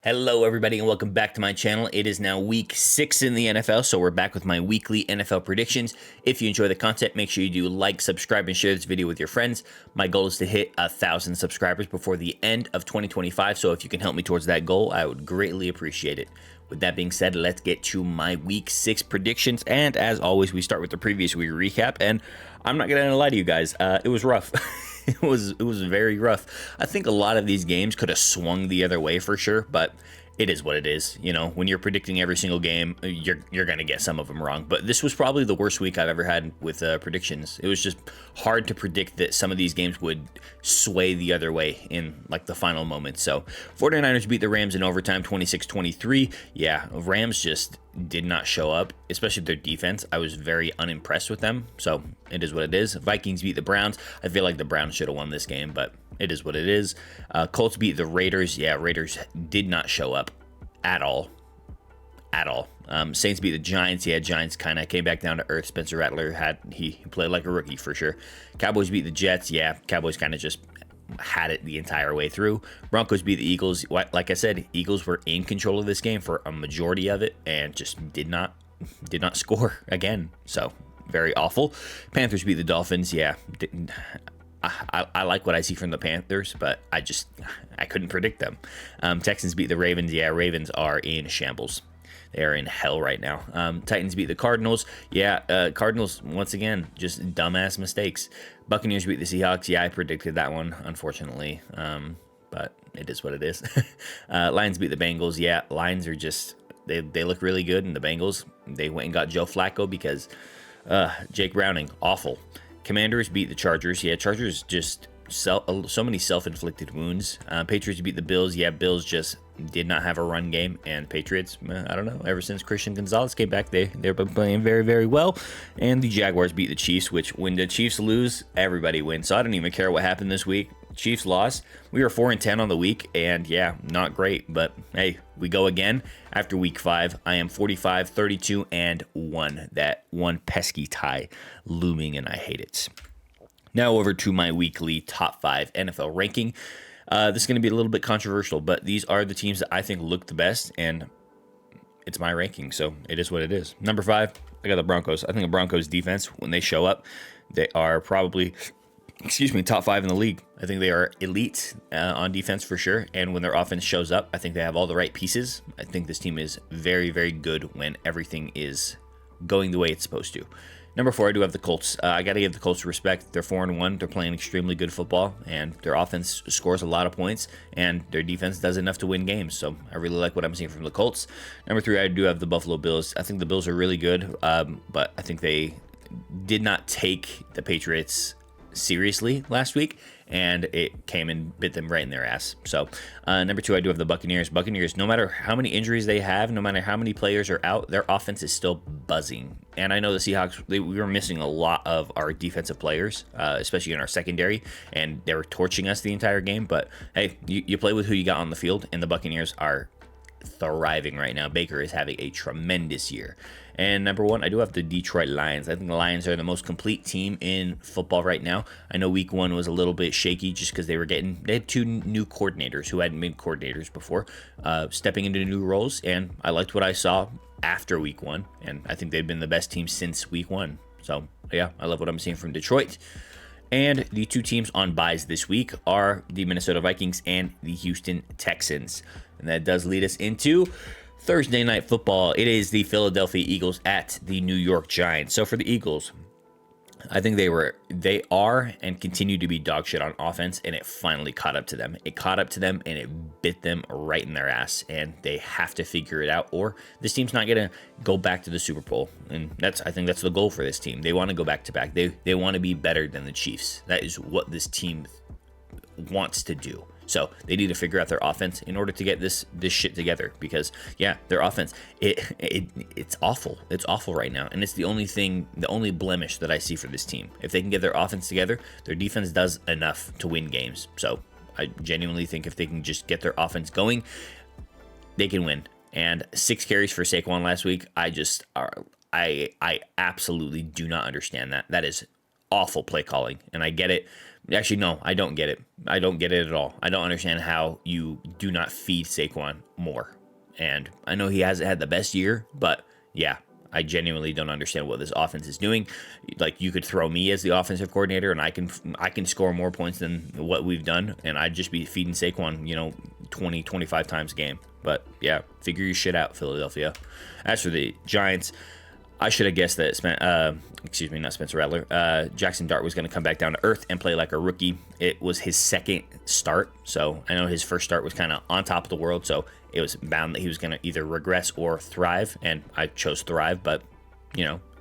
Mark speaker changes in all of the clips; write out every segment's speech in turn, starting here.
Speaker 1: Hello, everybody, and welcome back to my channel. It is now week 6 in the NFL, so we're back with my weekly NFL predictions. If you enjoy the content, make sure you do like, subscribe, and share this video with your friends. My goal is to hit 1,000 subscribers before the end of 2025, so if you can help me towards that goal, I would greatly appreciate it. With that being said, let's get to my week 6 predictions, and as always, we start with the previous week recap, and I'm not going to lie to you guys, it was rough. It was very rough. I think a lot of these games could have swung the other way for sure, but it is what it is. You know, when you're predicting every single game, you're gonna get some of them wrong. But this was probably the worst week I've ever had with predictions. It was just hard to predict that some of these games would sway the other way in like the final moments. So 49ers beat the Rams in overtime 26-23. Yeah, Rams just did not show up, especially their defense. I was very unimpressed with them, so it is what it is. Vikings beat the Browns. I feel like the Browns should have won this game, but it is what it is. Colts beat the Raiders. Yeah, Raiders did not show up at all. Saints beat the Giants. Yeah, Giants kind of came back down to earth. Spencer Rattler he played like a rookie for sure. Cowboys beat the Jets. Yeah, Cowboys kind of just had it the entire way through. Broncos beat the Eagles. Like I said, Eagles were in control of this game for a majority of it and just did not score again. So very awful. Panthers beat the Dolphins. Yeah, I like what I see from the Panthers, but I couldn't predict them. Texans beat the Ravens. Yeah, Ravens are in shambles. They are in hell right now. Titans beat the Cardinals. Yeah, Cardinals, once again, just dumbass mistakes. Buccaneers beat the Seahawks. Yeah, I predicted that one, unfortunately. But it is what it is. Lions beat the Bengals. Yeah, Lions are just, they look really good. And the Bengals, they went and got Joe Flacco because Jake Browning, awful. Commanders beat the Chargers. Yeah, Chargers just so many self-inflicted wounds. Patriots beat the Bills. Yeah, Bills just did not have a run game, and Patriots, I don't know, ever since Christian Gonzalez came back, they've been playing very, very well. And the Jaguars beat the Chiefs, which when the Chiefs lose, everybody wins. So I don't even care what happened this week. Chiefs lost. We were 4-10 on the week, and yeah, not great, but hey, we go again after week 5. I am 45, 32, and 1. That one pesky tie looming, and I hate it. Now over to my weekly top 5 NFL ranking. This is going to be a little bit controversial, but these are the teams that I think look the best, and it's my ranking, so it is what it is. Number 5, I got the Broncos. I think the Broncos defense, when they show up, they are probably, top 5 in the league. I think they are elite on defense for sure, and when their offense shows up, I think they have all the right pieces. I think this team is very, very good when everything is going the way it's supposed to. Number 4, I do have the Colts. I got to give the Colts respect. They're 4-1. They're playing extremely good football, and their offense scores a lot of points, and their defense does enough to win games. So I really like what I'm seeing from the Colts. Number 3, I do have the Buffalo Bills. I think the Bills are really good, but I think they did not take the Patriots seriously last week, and it came and bit them right in their ass. So number 2, I do have the Buccaneers. Buccaneers, no matter how many injuries they have, no matter how many players are out, their offense is still buzzing. And I know the Seahawks, we were missing a lot of our defensive players, especially in our secondary, and they were torching us the entire game. But hey, you play with who you got on the field, and the Buccaneers are thriving right now. Baker is having a tremendous year. And number 1, I do have the Detroit Lions. I think the Lions are the most complete team in football right now. I know week 1 was a little bit shaky just because they had 2 new coordinators who hadn't been coordinators before, stepping into new roles, and I liked what I saw after week 1, and I think they've been the best team since week 1. So yeah, I love what I'm seeing from Detroit. And the 2 teams on buys this week are the Minnesota Vikings and the Houston Texans. And that does lead us into Thursday Night Football. It is the Philadelphia Eagles at the New York Giants. So for the Eagles, I think they are and continue to be dog shit on offense, and it finally caught up to them. It caught up to them, and it bit them right in their ass, and they have to figure it out, or this team's not going to go back to the Super Bowl, and I think that's the goal for this team. They want to go back to back. They want to be better than the Chiefs. That is what this team wants to do. So they need to figure out their offense in order to get this shit together, because yeah, their offense, it's awful. It's awful right now, and it's the only blemish that I see for this team. If they can get their offense together, their defense does enough to win games. So I genuinely think if they can just get their offense going, they can win. And 6 carries for Saquon last week, I absolutely do not understand that. That is awful play calling, and I get it. Actually, no, I don't get it. I don't get it at all. I don't understand how you do not feed Saquon more. And I know he hasn't had the best year, but yeah, I genuinely don't understand what this offense is doing. Like, you could throw me as the offensive coordinator, and I can score more points than what we've done, and I'd just be feeding Saquon, 20, 25 times a game. But yeah, figure your shit out, Philadelphia. As for the Giants, I should have guessed that not Spencer Rattler. Jackson Dart was going to come back down to earth and play like a rookie. It was his second start, so I know his first start was kind of on top of the world, so it was bound that he was going to either regress or thrive, and I chose thrive, but,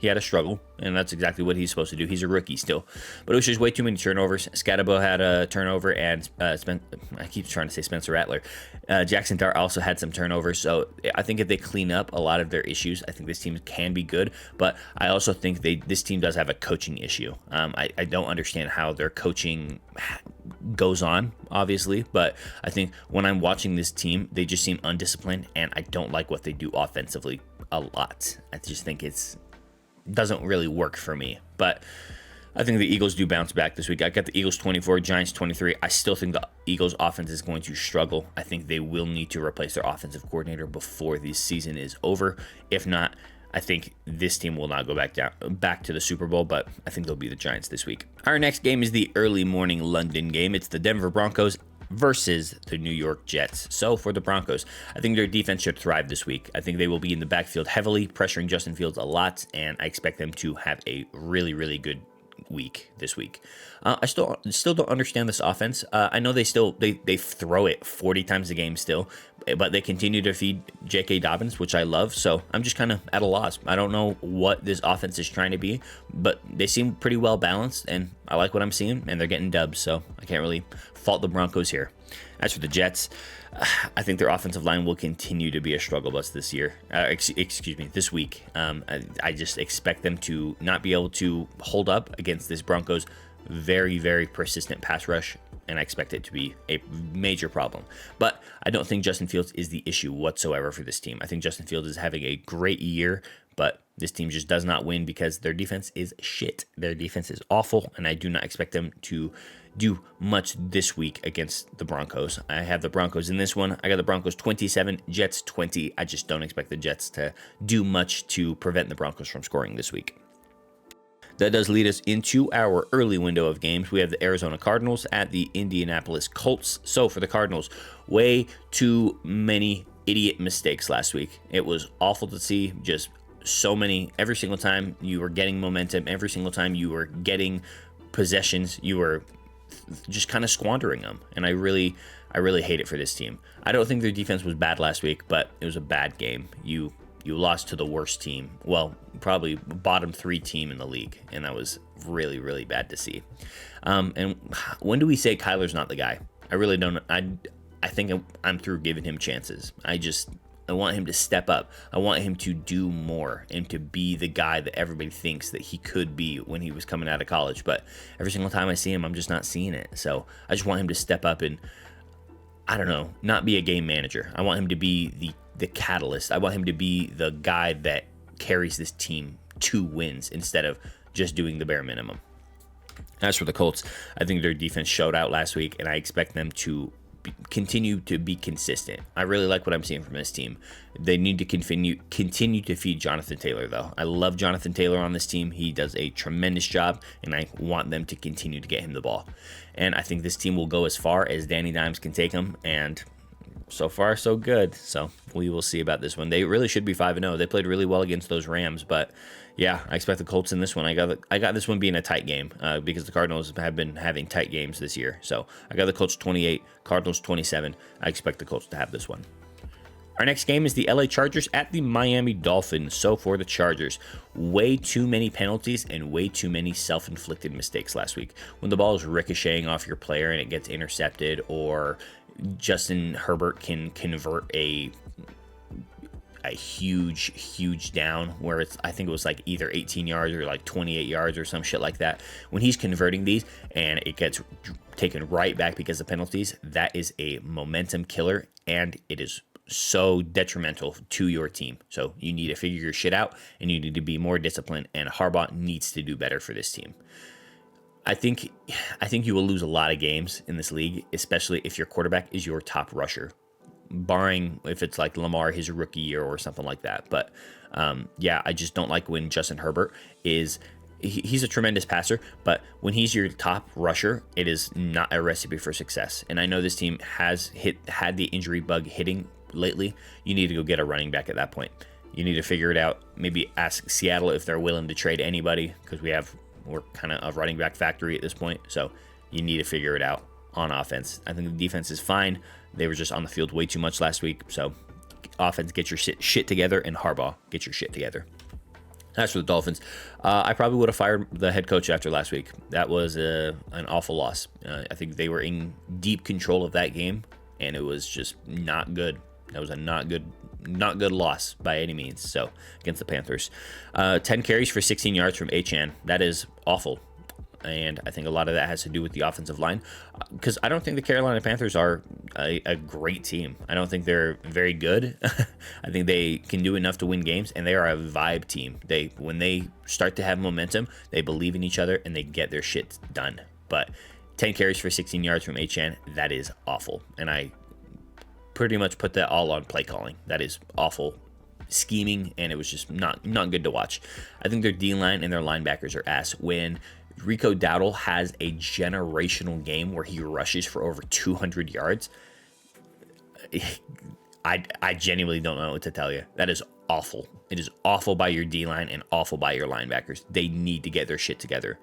Speaker 1: he had a struggle, and that's exactly what he's supposed to do. He's a rookie still, but it was just way too many turnovers. Scatabo had a turnover, and I keep trying to say Spencer Rattler. Jackson Dart also had some turnovers, so I think if they clean up a lot of their issues, I think this team can be good, but I also think this team does have a coaching issue. I don't understand how their coaching goes on, obviously, but I think when I'm watching this team, they just seem undisciplined, and I don't like what they do offensively a lot. I just think it doesn't really work for me, but I think the Eagles do bounce back this week. I got the Eagles 24, Giants 23. I still think the Eagles offense is going to struggle. I think they will need to replace their offensive coordinator before this season is over. If not, I think this team will not go back to the Super Bowl, but I think they'll be the Giants this week. Our next game is the early morning London game. It's the Denver Broncos versus the New York Jets. So for the Broncos, I think their defense should thrive this week. I think they will be in the backfield heavily, pressuring Justin Fields a lot, and I expect them to have a really, really good week this week. I still don't understand this offense. I know they throw it 40 times a game still, but they continue to feed J.K. Dobbins, which I love. So I'm just kind of at a loss. I don't know what this offense is trying to be, but they seem pretty well balanced, and I like what I'm seeing, and they're getting dubs. So I can't really fault the Broncos here. As for the Jets, I think their offensive line will continue to be a struggle bus this year. This week. I just expect them to not be able to hold up against this Broncos very, very persistent pass rush, and I expect it to be a major problem. But I don't think Justin Fields is the issue whatsoever for this team. I think Justin Fields is having a great year, but this team just does not win because their defense is shit. Their defense is awful, and I do not expect them to do much this week against the Broncos. I have the Broncos in this one. I got the Broncos 27, Jets 20. I just don't expect the Jets to do much to prevent the Broncos from scoring this week. That does lead us into our early window of games. We have the Arizona Cardinals at the Indianapolis Colts. So for the Cardinals, way too many idiot mistakes last week. It was awful to see, just so many. Every single time you were getting momentum, every single time you were getting possessions, you were just kind of squandering them. And I really hate it for this team. I don't think their defense was bad last week, but it was a bad game. You lost to the worst team. Well, probably bottom 3 team in the league, and that was really, really bad to see. And when do we say Kyler's not the guy? I really don't. I think I'm through giving him chances. I want him to step up. I want him to do more and to be the guy that everybody thinks that he could be when he was coming out of college. But every single time I see him, I'm just not seeing it. So I just want him to step up and, I don't know, not be a game manager. I want him to be the catalyst. I want him to be the guy that carries this team to wins instead of just doing the bare minimum. As for the Colts, I think their defense showed out last week, and I expect them to continue to be consistent. I really like what I'm seeing from this team. They need to continue to feed Jonathan Taylor, though. I love Jonathan Taylor on this team. He does a tremendous job, and I want them to continue to get him the ball. And I think this team will go as far as Danny Dimes can take them, and so far, so good. So we will see about this one. They really should be 5-0. They played really well against those Rams, but yeah, I expect the Colts in this one. I got this one being a tight game because the Cardinals have been having tight games this year. So I got the Colts 28, Cardinals 27. I expect the Colts to have this one. Our next game is the LA Chargers at the Miami Dolphins. So for the Chargers, way too many penalties and way too many self-inflicted mistakes last week. When the ball is ricocheting off your player and it gets intercepted, or Justin Herbert can convert a huge down where I think it was like either 18 yards or like 28 yards or some shit like that. When he's converting these and it gets taken right back because of penalties, that is a momentum killer, and it is so detrimental to your team. So you need to figure your shit out, and you need to be more disciplined, and Harbaugh needs to do better for this team. I think you will lose a lot of games in this league, especially if your quarterback is your top rusher, barring if it's like Lamar his rookie year or something like that. But yeah, I just don't like when Justin Herbert is. He's a tremendous passer, but when he's your top rusher, it is not a recipe for success. And I know this team has had the injury bug hitting lately. You need to go get a running back at that point. You need to figure it out. Maybe ask Seattle if they're willing to trade anybody, because we're kind of a running back factory at this point. So you need to figure it out on offense. I think the defense is fine. They were just on the field way too much last week. So offense, get your shit together, and Harbaugh, get your shit together. As for the Dolphins, I probably would have fired the head coach after last week. That was an awful loss. I think they were in deep control of that game, and it was just not good. That was a not good loss by any means. So against the Panthers, 10 carries for 16 yards from Achane. That is awful. And I think a lot of that has to do with the offensive line, because I don't think the Carolina Panthers are a great team. I don't think they're very good. I think they can do enough to win games, and they are a vibe team. When they start to have momentum, they believe in each other, and they get their shit done. But 10 carries for 16 yards from Achane, that is awful. And I pretty much put that all on play calling. That is awful scheming, and it was just not good to watch. I think their D-line and their linebackers are ass. When Rico Dowdle has a generational game where he rushes for over 200 yards, I genuinely don't know what to tell you. That is awful. It is awful by your D-line and awful by your linebackers. They need to get their shit together.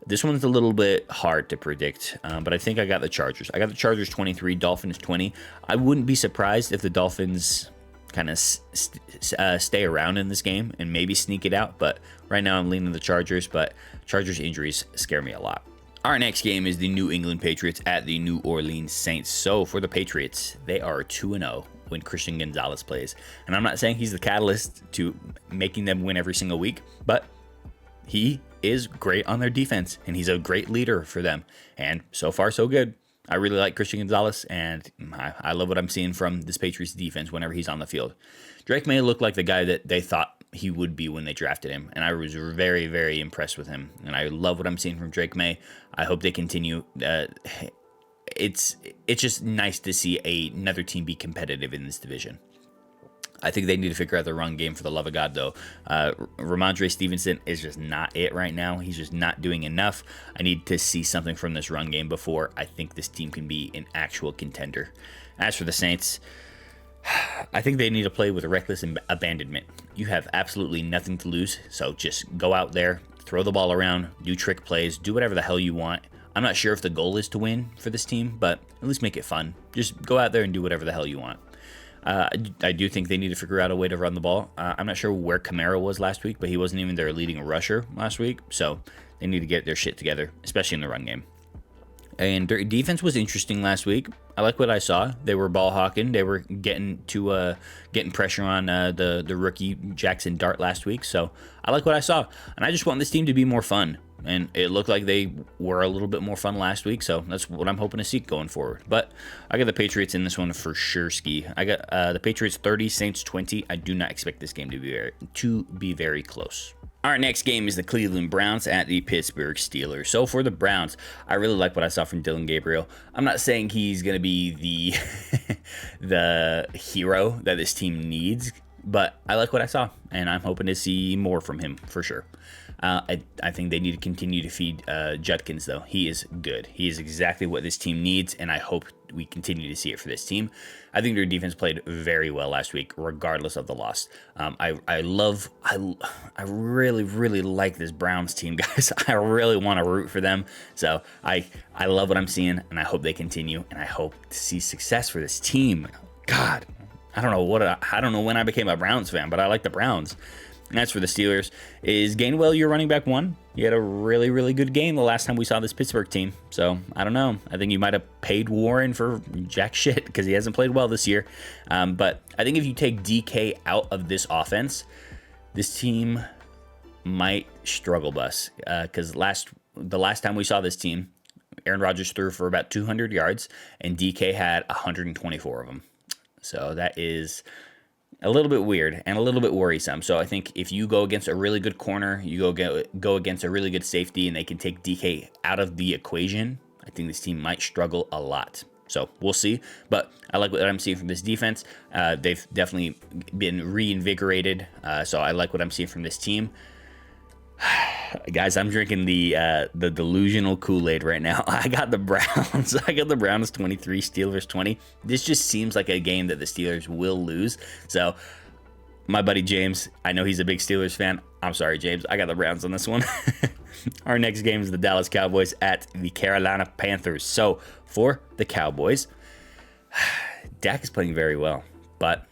Speaker 1: This one's a little bit hard to predict, but I think I got the Chargers. I got the Chargers 23, Dolphins 20. I wouldn't be surprised if the Dolphins kind of stay around in this game and maybe sneak it out, but right now I'm leaning the Chargers, but Chargers injuries scare me a lot. Our next game is the New England Patriots at the New Orleans Saints. So for the Patriots, they are 2-0 when Christian Gonzalez plays, and I'm not saying he's the catalyst to making them win every single week, but he is great on their defense, and he's a great leader for them, and so far so good. I really like Christian Gonzalez, and I love what I'm seeing from this Patriots defense whenever he's on the field. Drake May looked like the guy that they thought he would be when they drafted him, and I was very, very impressed with him, and I love what I'm seeing from Drake May. I hope they continue. It's just nice to see another team be competitive in this division. I think they need to figure out the run game, for the love of God, though. Ramondre Stevenson is just not it right now. He's just not doing enough. I need to see something from this run game before I think this team can be an actual contender. As for the Saints, I think they need to play with reckless abandonment. You have absolutely nothing to lose, so just go out there, throw the ball around, do trick plays, do whatever the hell you want. I'm not sure if the goal is to win for this team, but at least make it fun. Just go out there and do whatever the hell you want. I do think they need to figure out a way to run the ball. I'm not sure where Kamara was last week, but he wasn't even their leading rusher last week. So they need to get their shit together, especially in the run game. And their defense was interesting last week. I like what I saw. They were ball hawking. They were getting pressure on the rookie Jackson Dart last week. So I like what I saw. And I just want this team to be more fun. And it looked like they were a little bit more fun last week, so that's what I'm hoping to see going forward. But I got the Patriots in this one for sure, ski. I got the Patriots 30, Saints 20. I do not expect this game to be very close. Our next game is the Cleveland Browns at the Pittsburgh Steelers. So for the Browns, I really like what I saw from Dylan Gabriel. I'm not saying he's going to be the the hero that this team needs, but I like what I saw, and I'm hoping to see more from him for sure. I think they need to continue to feed Judkins, though. He is good. He is exactly what this team needs, and I hope we continue to see it for this team. I think their defense played very well last week, regardless of the loss. I really, really like this Browns team, guys. I really want to root for them. So I love what I'm seeing, and I hope they continue, and I hope to see success for this team. God, I don't know when I became a Browns fan, but I like the Browns. And as for the Steelers, is Gainwell your running back one? He had a really, really good game the last time we saw this Pittsburgh team. So, I don't know. I think you might have paid Warren for jack shit because he hasn't played well this year. But I think if you take DK out of this offense, this team might struggle bus. Because the last time we saw this team, Aaron Rodgers threw for about 200 yards, and DK had 124 of them. So that is a little bit weird and a little bit worrisome. So I think if you go against a really good corner, you go against a really good safety, and they can take DK out of the equation, I think this team might struggle a lot. So we'll see. But I like what I'm seeing from this defense. They've definitely been reinvigorated. So I like what I'm seeing from this team. Guys, I'm drinking the delusional Kool-Aid right now. I got the Browns. I got the Browns 23, Steelers 20. This just seems like a game that the Steelers will lose. So my buddy James, I know he's a big Steelers fan. I'm sorry, James. I got the Browns on this one. Our next game is the Dallas Cowboys at the Carolina Panthers. So for the Cowboys, Dak is playing very well, but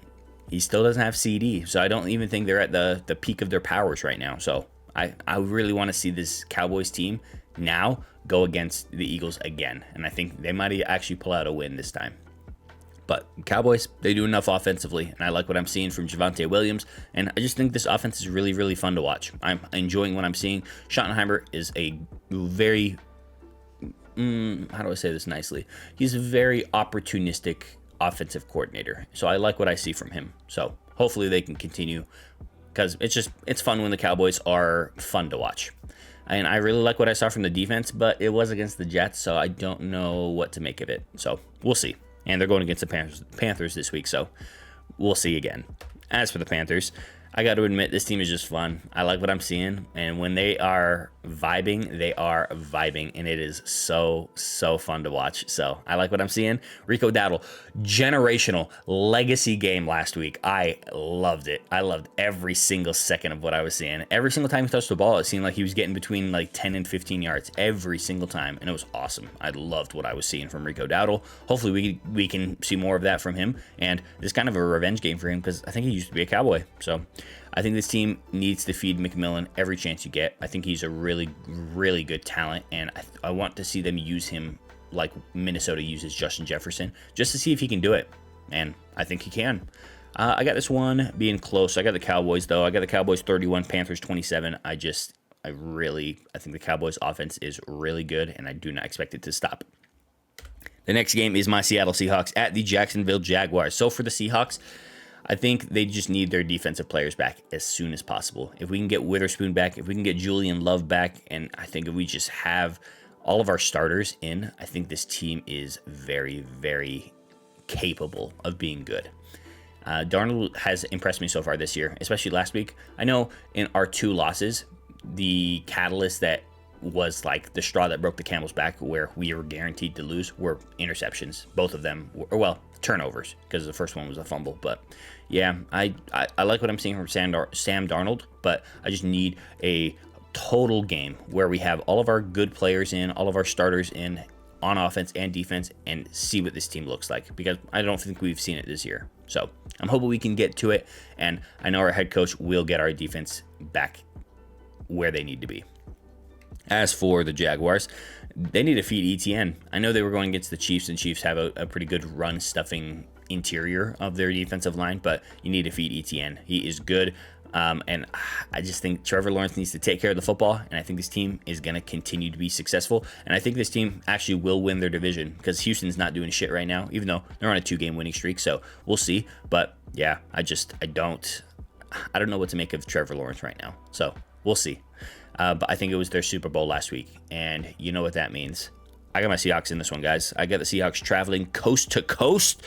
Speaker 1: he still doesn't have CD. So I don't even think they're at the peak of their powers right now. So I really want to see this Cowboys team now go against the Eagles again. And I think they might actually pull out a win this time. But Cowboys, they do enough offensively, and I like what I'm seeing from Javonte Williams. And I just think this offense is really, really fun to watch. I'm enjoying what I'm seeing. Schottenheimer is a very, how do I say this nicely? He's a very opportunistic offensive coordinator. So I like what I see from him. So hopefully they can continue, because it's fun when the Cowboys are fun to watch. And I really like what I saw from the defense, but it was against the Jets, so I don't know what to make of it. So we'll see. And they're going against the Panthers this week, so we'll see again. As for the Panthers, I got to admit, this team is just fun. I like what I'm seeing, and when they are vibing, and it is so fun to watch. So I like what I'm seeing. Rico Dowdle, generational legacy game last week. I loved it. I loved every single second of what I was seeing. Every single time he touched the ball, it seemed like he was getting between like 10 and 15 yards every single time, and it was awesome. I loved what I was seeing from Rico Dowdle. Hopefully we can see more of that from him, and this kind of a revenge game for him, because I think he used to be a Cowboy. So I think this team needs to feed McMillan every chance you get. I think he's a really, really good talent, and I want to see them use him like Minnesota uses Justin Jefferson, just to see if he can do it, and I think he can. I got this one being close. I got the Cowboys, though. I got the Cowboys 31, Panthers 27. I think the Cowboys offense is really good, and I do not expect it to stop. The next game is my Seattle Seahawks at the Jacksonville Jaguars. So for the Seahawks, I think they just need their defensive players back as soon as possible. If we can get Witherspoon back, if we can get Julian Love back, and I think if we just have all of our starters in, I think this team is very, very capable of being good. Darnold has impressed me so far this year, especially last week. I know in our 2 losses, the catalyst that was like the straw that broke the camel's back, where we were guaranteed to lose, were interceptions. Both of them were, turnovers, because the first one was a fumble. But yeah, I like what I'm seeing from Sam Darnold, but I just need a total game where we have all of our good players in, all of our starters in, on offense and defense, and see what this team looks like, because I don't think we've seen it this year. So I'm hoping we can get to it, and I know our head coach will get our defense back where they need to be. As for the Jaguars, they need to feed ETN. I know they were going against the Chiefs, and Chiefs have a pretty good run-stuffing interior of their defensive line, but you need to feed ETN. He is good, and I just think Trevor Lawrence needs to take care of the football, and I think this team is going to continue to be successful, and I think this team actually will win their division, because Houston's not doing shit right now, even though they're on a 2-game winning streak, so we'll see. But yeah, I don't know what to make of Trevor Lawrence right now, so we'll see. But I think it was their Super Bowl last week, and you know what that means. I got my Seahawks in this one, guys. I got the Seahawks traveling coast to coast,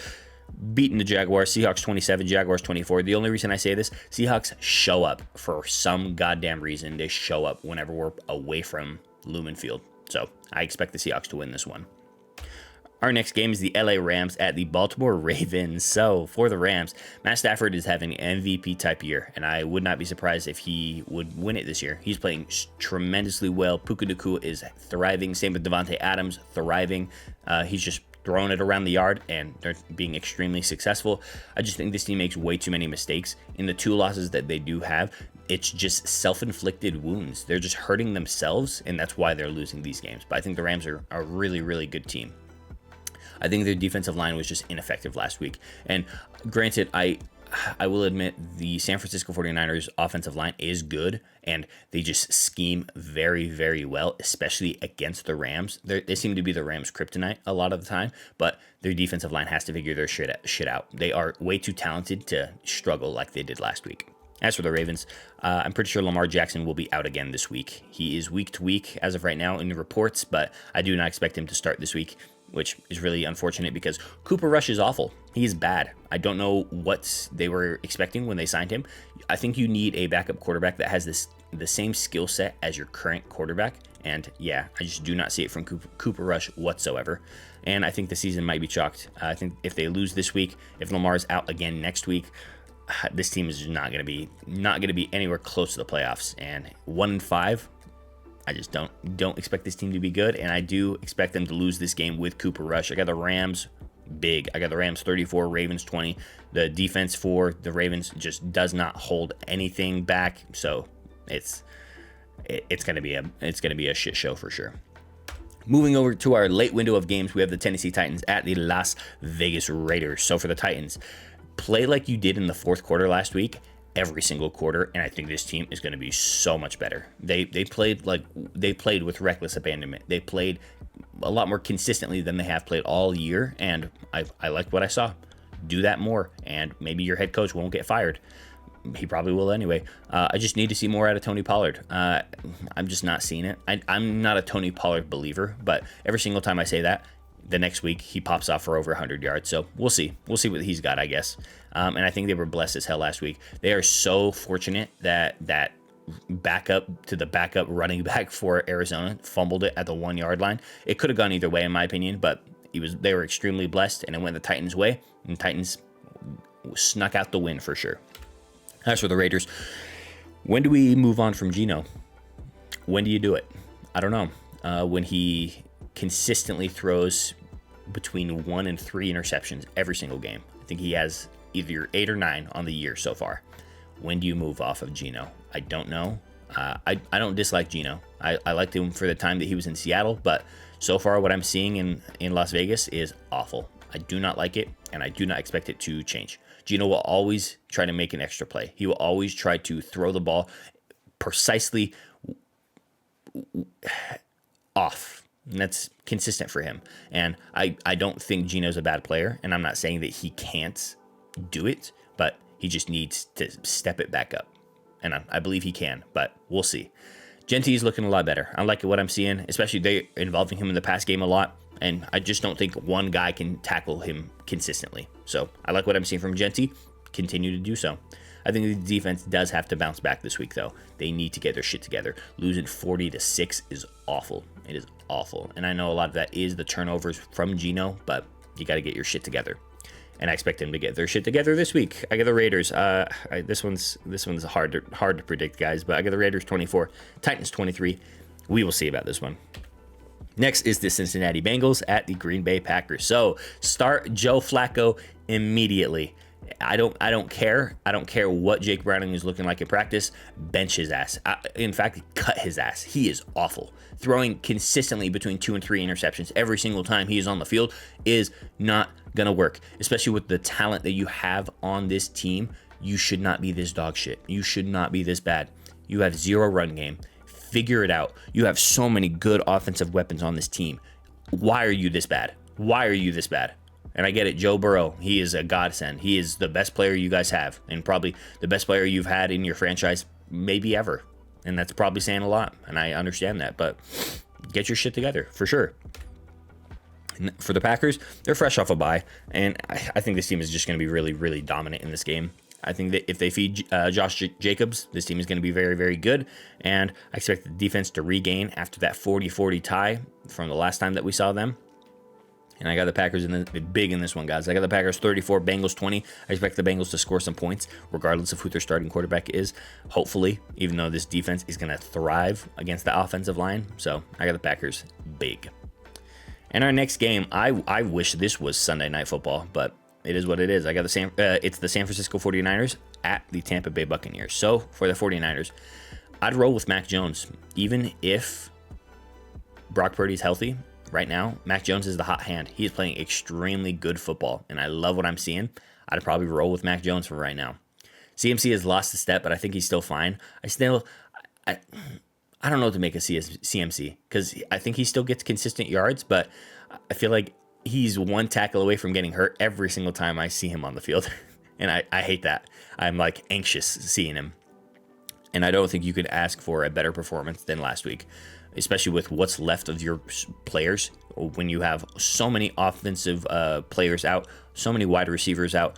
Speaker 1: beating the Jaguars. Seahawks 27, Jaguars 24. The only reason I say this, Seahawks show up for some goddamn reason. They show up whenever we're away from Lumen Field. So I expect the Seahawks to win this one. Our next game is the LA Rams at the Baltimore Ravens. So for the Rams, Matt Stafford is having an MVP type year, and I would not be surprised if he would win it this year. He's playing tremendously well. Puka Nacua is thriving. Same with Devontae Adams, thriving. He's just throwing it around the yard, and they're being extremely successful. I just think this team makes way too many mistakes. In the 2 losses that they do have, it's just self-inflicted wounds. They're just hurting themselves, and that's why they're losing these games. But I think the Rams are a really, really good team. I think their defensive line was just ineffective last week. And granted, I I will admit the San Francisco 49ers offensive line is good, and they just scheme very, very well, especially against the Rams. They seem to be the Rams' kryptonite a lot of the time, but their defensive line has to figure their shit out. They are way too talented to struggle like they did last week. As for the Ravens, I'm pretty sure Lamar Jackson will be out again this week. He is week to week as of right now in the reports, but I do not expect him to start this week, which is really unfortunate because Cooper Rush is awful. He is bad. I don't know what they were expecting when they signed him. I think you need a backup quarterback that has the same skill set as your current quarterback. And yeah, I just do not see it from Cooper Rush whatsoever. And I think the season might be chalked. I think if they lose this week, if Lamar's out again next week, this team is not going to be anywhere close to the playoffs. And 1-5, I just don't expect this team to be good, and I do expect them to lose this game with Cooper Rush. I got the Rams big. I got the Rams 34, Ravens 20. The defense for the Ravens just does not hold anything back, so it's going to be a shit show for sure. Moving over to our late window of games, we have the Tennessee Titans at the Las Vegas Raiders. So for the Titans, play like you did in the fourth quarter last week every single quarter, and I think this team is going to be so much better. They played with reckless abandonment. They played a lot more consistently than they have played all year, and I like what I saw. Do that more, and maybe your head coach won't get fired. He probably will anyway. I just need to see more out of Tony Pollard. I'm just not seeing it. I'm not a Tony Pollard believer, but every single time I say that, the next week he pops off for over 100 yards. So we'll see. We'll see what he's got, I guess. And I think they were blessed as hell last week. They are so fortunate that backup running back for Arizona fumbled it at the 1 yard line. It could have gone either way, in my opinion, but they were extremely blessed, and it went the Titans' way, and Titans snuck out the win for sure. As for the Raiders, when do we move on from Geno? When do you do it? I don't know. When he consistently throws between 1 and 3 interceptions every single game. I think he has either 8 or 9 on the year so far. When do you move off of Geno? I don't know. I don't dislike Geno. I liked him for the time that he was in Seattle, but so far what I'm seeing in Las Vegas is awful. I do not like it, and I do not expect it to change. Geno will always try to make an extra play. He will always try to throw the ball precisely off. And that's consistent for him. And I don't think Geno's a bad player, and I'm not saying that he can't do it, but he just needs to step it back up. And I believe he can, but we'll see. Genty is looking a lot better. I like what I'm seeing, especially they involving him in the pass game a lot. And I just don't think one guy can tackle him consistently. So I like what I'm seeing from Genty. Continue to do so. I think the defense does have to bounce back this week, though. They need to get their shit together. Losing 40-6 is awful. It is awful. And I know a lot of that is the turnovers from Geno, but you got to get your shit together. And I expect them to get their shit together this week. I got the Raiders. This one's hard to predict, guys, but I got the Raiders 24, Titans 23. We will see about this one. Next is the Cincinnati Bengals at the Green Bay Packers. So start Joe Flacco immediately. I don't care. I don't care what Jake Browning is looking like in practice. Bench his ass. In fact, cut his ass. He is awful. Throwing consistently between 2 and 3 interceptions every single time he is on the field is not going to work, especially with the talent that you have on this team. You should not be this dog shit. You should not be this bad. You have zero run game. Figure it out. You have so many good offensive weapons on this team. Why are you this bad? Why are you this bad? And I get it, Joe Burrow, he is a godsend. He is the best player you guys have, and probably the best player you've had in your franchise maybe ever. And that's probably saying a lot, and I understand that, but get your shit together, for sure. And for the Packers, they're fresh off a bye, and I think this team is just going to be really, really dominant in this game. I think that if they feed Josh Jacobs, this team is going to be very, very good, and I expect the defense to regain after that 40-40 tie from the last time that we saw them. And I got the Packers big in this one, guys. I got the Packers 34, Bengals 20. I expect the Bengals to score some points, regardless of who their starting quarterback is. Hopefully, even though this defense is going to thrive against the offensive line. So I got the Packers big. And our next game, I wish this was Sunday Night Football, but it is what it is. I got it's the San Francisco 49ers at the Tampa Bay Buccaneers. So for the 49ers, I'd roll with Mac Jones, even if Brock Purdy's healthy. Right now, Mac Jones is the hot hand. He is playing extremely good football, and I love what I'm seeing. I'd probably roll with Mac Jones for right now. CMC has lost a step, but I think he's still fine. I, I don't know what to make of CMC because I think he still gets consistent yards, but I feel like he's one tackle away from getting hurt every single time I see him on the field. And I hate that. I'm like anxious seeing him. And I don't think you could ask for a better performance than last week, especially with what's left of your players. When you have so many offensive players out, so many wide receivers out,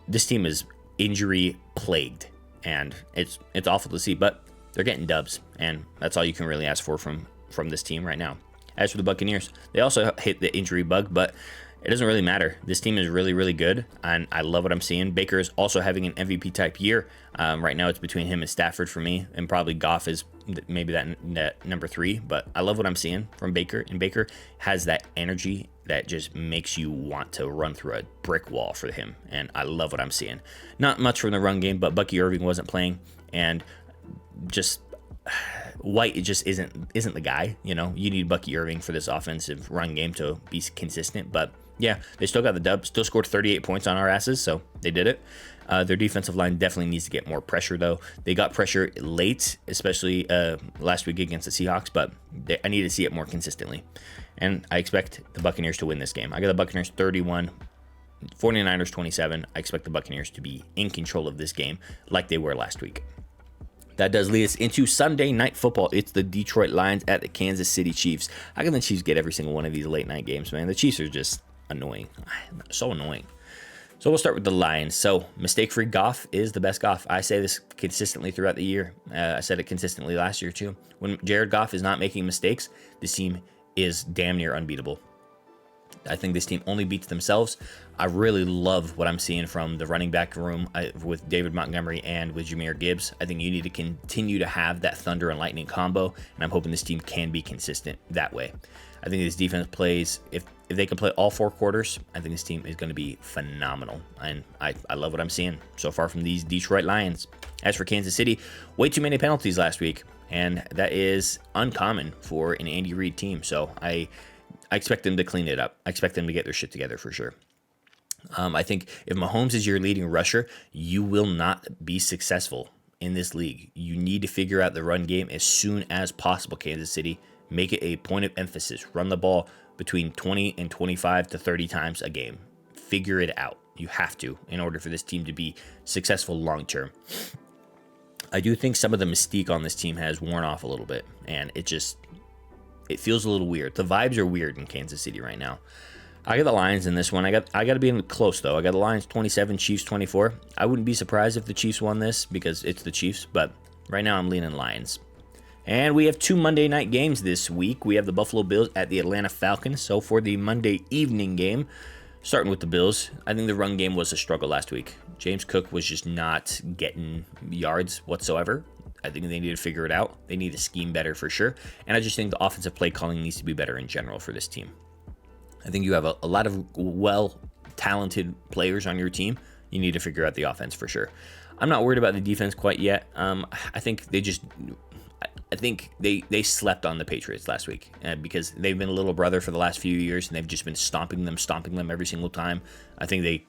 Speaker 1: this team is injury plagued, and it's awful to see. But they're getting dubs, and that's all you can really ask for from this team right now. As for the Buccaneers, they also hit the injury bug, but it doesn't really matter. This team is really, really good, and I love what I'm seeing. Baker is also having an MVP-type year. Right now, it's between him and Stafford for me, and probably Goff is maybe that number 3, but I love what I'm seeing from Baker, and Baker has that energy that just makes you want to run through a brick wall for him, and I love what I'm seeing. Not much from the run game, but Bucky Irving wasn't playing, and just White just isn't the guy. You need Bucky Irving for this offensive run game to be consistent, but yeah, they still got the dub, still scored 38 points on our asses, so they did it. Their defensive line definitely needs to get more pressure, though. They got pressure late, especially last week against the Seahawks, but I need to see it more consistently. And I expect the Buccaneers to win this game. I got the Buccaneers 31, 49ers 27. I expect the Buccaneers to be in control of this game like they were last week. That does lead us into Sunday Night Football. It's the Detroit Lions at the Kansas City Chiefs. How can the Chiefs get every single one of these late night games, man? The Chiefs are just annoying. So annoying. So we'll start with the Lions. So mistake-free Goff is the best Goff. I say this consistently throughout the year. I said it consistently last year too. When Jared Goff is not making mistakes, this team is damn near unbeatable. I think this team only beats themselves. I really love what I'm seeing from the running back room with David Montgomery and with Jahmyr Gibbs. I think you need to continue to have that thunder and lightning combo, and I'm hoping this team can be consistent that way. I think this defense plays, if they can play all 4 quarters, I think this team is going to be phenomenal. And I love what I'm seeing so far from these Detroit Lions. As for Kansas City, way too many penalties last week, and that is uncommon for an Andy Reid team. So I expect them to clean it up. I expect them to get their shit together for sure. I think if Mahomes is your leading rusher, you will not be successful in this league. You need to figure out the run game as soon as possible, Kansas City. Make it a point of emphasis. Run the ball between 20 and 25 to 30 times a game. Figure it out. You have to in order for this team to be successful long term. I do think some of the mystique on this team has worn off a little bit, and it feels a little weird. The vibes are weird in Kansas City right now. I got the Lions in this one. I got to be in close, though. I got the Lions 27, Chiefs 24. I wouldn't be surprised if the Chiefs won this because it's the Chiefs, but right now I'm leaning Lions. And we have 2 Monday night games this week. We have the Buffalo Bills at the Atlanta Falcons. So for the Monday evening game, starting with the Bills, I think the run game was a struggle last week. James Cook was just not getting yards whatsoever. I think they need to figure it out. They need to scheme better for sure. And I just think the offensive play calling needs to be better in general for this team. I think you have a lot of well-talented players on your team. You need to figure out the offense for sure. I'm not worried about the defense quite yet. I think they slept on the Patriots last week because they've been a little brother for the last few years, and they've just been stomping them every single time. I think they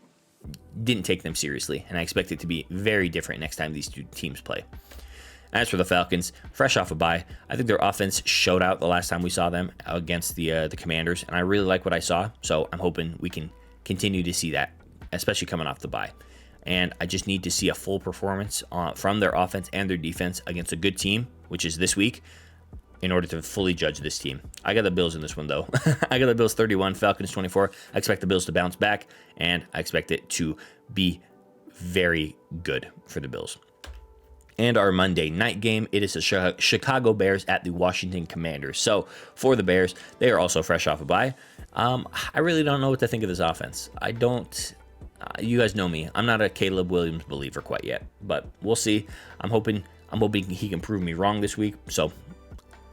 Speaker 1: didn't take them seriously, and I expect it to be very different next time these 2 teams play. As for the Falcons, fresh off a bye, I think their offense showed out the last time we saw them against the Commanders, and I really like what I saw, so I'm hoping we can continue to see that, especially coming off the bye. And I just need to see a full performance from their offense and their defense against a good team, which is this week, in order to fully judge this team. I got the Bills in this one, though. I got the Bills 31, Falcons 24. I expect the Bills to bounce back, and I expect it to be very good for the Bills. And our Monday night game, it is the Chicago Bears at the Washington Commanders. So for the Bears, they are also fresh off a bye. I really don't know what to think of this offense. I don't. You guys know me. I'm not a Caleb Williams believer quite yet, but we'll see. I'm hoping he can prove me wrong this week. So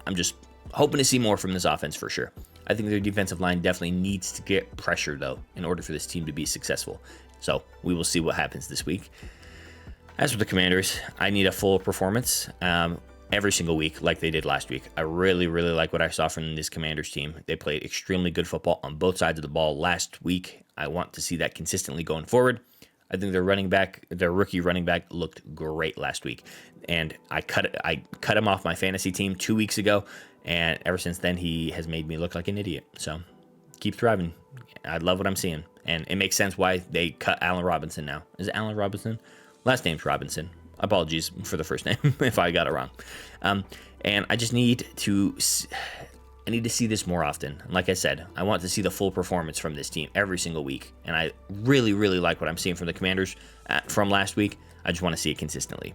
Speaker 1: I'm just hoping to see more from this offense for sure. I think their defensive line definitely needs to get pressure, though, in order for this team to be successful. So we will see what happens this week. As for the Commanders, I need a full performance every single week like they did last week. I really, really like what I saw from this Commanders team. They played extremely good football on both sides of the ball last week. I want to see that consistently going forward. I think their rookie running back looked great last week, and I cut him off my fantasy team 2 weeks ago, and ever since then he has made me look like an idiot. So keep thriving. I love what I'm seeing, and it makes sense why they cut Allen Robinson now. Is it Allen Robinson? Last name's Robinson. Apologies for the first name if I got it wrong. And I just need to see this more often. Like I said, I want to see the full performance from this team every single week. And I really, really like what I'm seeing from the Commanders from last week. I just want to see it consistently.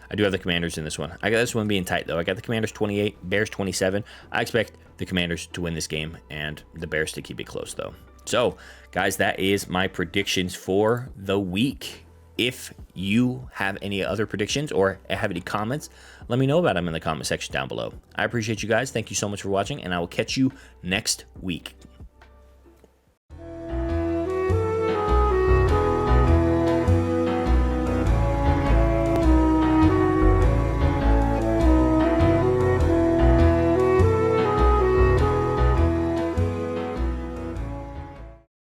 Speaker 1: I do have the Commanders in this one. I got this one being tight, though. I got the Commanders 28, Bears 27. I expect the Commanders to win this game and the Bears to keep it close, though. So, guys, that is my predictions for the week. If you have any other predictions or have any comments, let me know about them in the comment section down below. I appreciate you guys. Thank you so much for watching, and I will catch you next week.